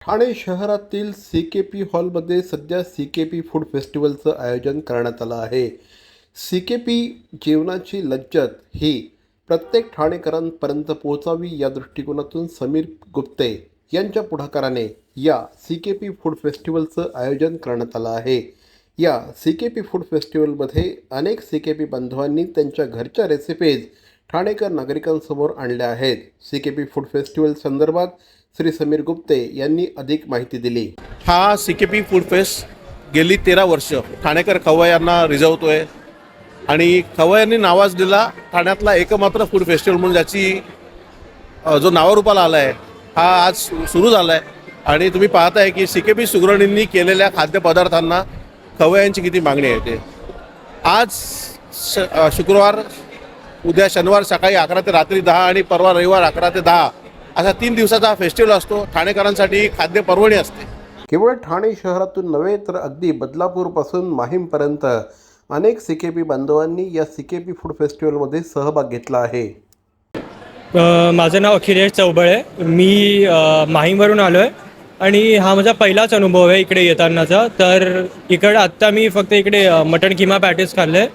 ठाणे शहरातील CKP हॉलमध्ये सध्या CKP फूड फेस्टिवलचं आयोजन करण्यात आलं आहे. CKP जेवणाची लज्जत ही प्रत्येक ठाणेकरांपर्यंत पोहोचावी या दृष्टिकोनातून समीर गुप्ते यांच्या पुढाकाराने या CKP फूड फेस्टिवलचं आयोजन करण्यात आलं आहे. या CKP फूड फेस्टिवलमध्ये अनेक CKP बांधवांनी त्यांच्या घरच्या रेसिपीज ठाणेकर नागरिकांसमोर आणल्या आहेत. CKP फूड फेस्टिवल संदर्भात श्री समीर गुप्ते यांनी अधिक माहिती दिली. हा CKP फूड फेस्ट गेली 13 वर्ष ठाणेकर खवय्यांना रिझवतोय आणि खवय्यांनी नावाज दिला ठाण्यातला एकमात्र फूड फेस्टिवल म्हणून ज्याची जो नावारूपाला आला आहे हा आज सुरू झाला आहे. आणि तुम्ही पाहताय की CKP सुगरणींनी केलेल्या खाद्यपदार्थांना खवय्यांची किती मागणी आहे. आज शुक्रवार, उद्या शनिवार सकाळी 11 ते रात्री 10 आणि परवा रविवार 11 ते 10 असा 3 दिवसाचा हा फेस्टिवल असतो. ठाणेकरांसाठी खाद्य पर्वणी असते. केवळ ठाणे शहरातून नव्हे तर अगदी बदलापूरपासून माहीमपर्यंत अनेक CKP बांधवांनी या CKP फूड फेस्टिवलमध्ये सहभाग घेतला आहे. माझं नाव अखिलेश चौबळे. मी माहीमवरून आलो आहे आणि हा माझा पहिलाच अनुभव आहे इकडे येतानाचा. तर इकडं आत्ता मी फक्त इकडे मटण किमा पॅटीस खाल्ले.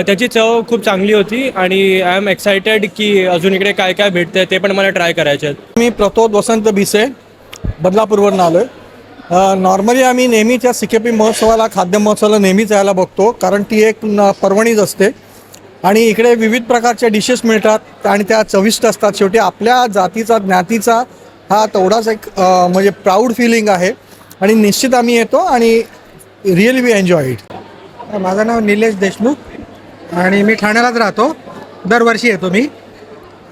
त्याची चव खूप चांगली होती आणि आय एम एक्सायटेड की अजून इकडे काय काय भेटतं ते पण मला ट्राय करायचे आहेत. मी प्रतोद वसंत भिसे बदलापूरवरून आलो आहे. नॉर्मली आम्ही नेहमीच्या CKP महोत्सवाला, खाद्य महोत्सवाला नेहमीच यायला बघतो, कारण ती एक पर्वणीच असते आणि इकडे विविध प्रकारच्या डिशेस मिळतात आणि त्या चविष्ट असतात. शेवटी आपल्या जातीचा, ज्ञातीचा हा तेवढाच एक म्हणजे प्राऊड फिलिंग आहे आणि निश्चित आम्ही येतो आणि रिअली वी एन्जॉय इट. माझं नाव निलेश देशमुख आणि मी ठाण्यालाच राहतो. दरवर्षी येतो मी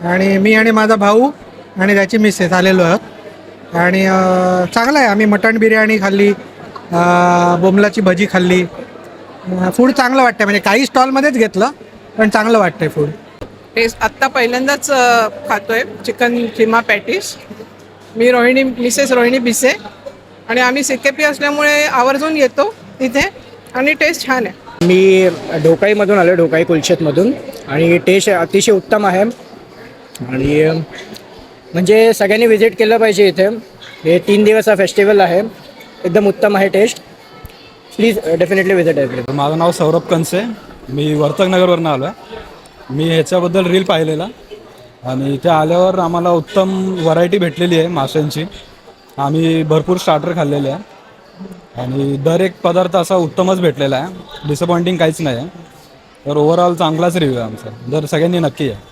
आणि माझा भाऊ आणि त्याची मिसेस आलेलो आहोत आणि चांगलं आहे. आम्ही मटण बिर्याणी खाल्ली, बोंबलाची भजी खाल्ली. फूड चांगलं वाटतं, म्हणजे काही स्टॉलमध्येच घेतलं पण चांगलं वाटतंय फूड. टेस्ट आत्ता पहिल्यांदाच खातोय चिकन किमा पॅटीस. मी मिसेस रोहिणी भिसे आणि आम्ही CKP असल्यामुळे आवर्जून येतो तिथे आणि टेस्ट छान आहे. मी ढोकाईमधून आलो, ढोकाई कुलशेतमधून, आणि टेस्ट अतिशय उत्तम आहे आणि म्हणजे सगळ्यांनी व्हिजिट केलं पाहिजे इथे. हे 3 दिवसाचा फेस्टिवल आहे, एकदम उत्तम आहे टेस्ट. प्लीज डेफिनेटली व्हिजिट आहे. माझं नाव सौरभ कंसे, मी वर्तकनगरवरून आलो आहे. मी ह्याच्याबद्दल रील पाहिलेला आणि इथे आल्यावर आम्हाला उत्तम व्हरायटी भेटलेली आहे माशांची. आम्ही भरपूर स्टार्टर खाल्लेले आहे आणि दर एक पदार्थ असा उत्तमच भेटलेला आहे. डिसअपॉइंटिंग काहीच नाही आहे. तर ओव्हरऑल चांगलाच रिव्ह्यू आहे आमचा. जर सगळ्यांनी नक्की आहे.